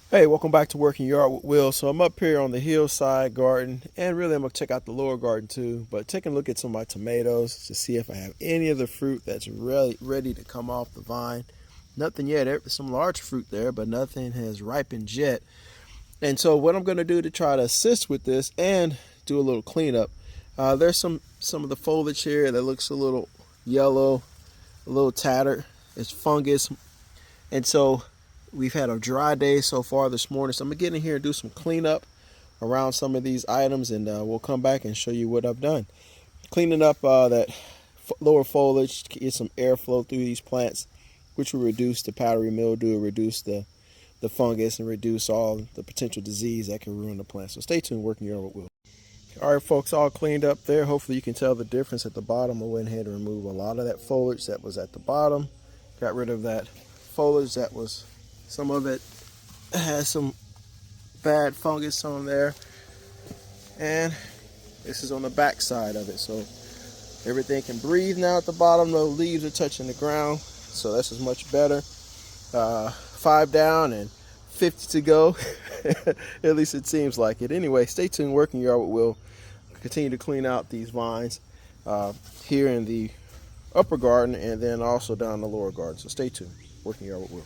Hey, welcome back to Working Yard with Will. So I'm up here on the hillside garden, and really I'm gonna check out the lower garden too. But taking a look at some of my tomatoes to see if I have any of the fruit that's really ready to come off the vine. Nothing yet. There's some large fruit there, but nothing has ripened yet. And so what I'm gonna do to try to assist with this and do a little cleanup. There's some of the foliage here that looks a little yellow, a little tattered. It's fungus, and so we've had a dry day so far this morning. So I'm going to get in here and do some cleanup around some of these items, and we'll come back and show you what I've done. Cleaning up that lower foliage to get some airflow through these plants, which will reduce the powdery mildew, reduce the fungus, and reduce all the potential disease that can ruin the plant. So stay tuned, Working Yard with Will. All right, folks, all cleaned up there. Hopefully you can tell the difference at the bottom. I went ahead and removed a lot of that foliage that was at the bottom. Got rid of that foliage that was, some of it has some bad fungus on there. And this is on the back side of it. So everything can breathe now at the bottom. No leaves are touching the ground. So this is much better. 5 down and 50 to go. At least it seems like it. Anyway, stay tuned. Working Yard with Will. Continue to clean out these vines here in the upper garden and then also down the lower garden. So stay tuned. Working Yard with Will.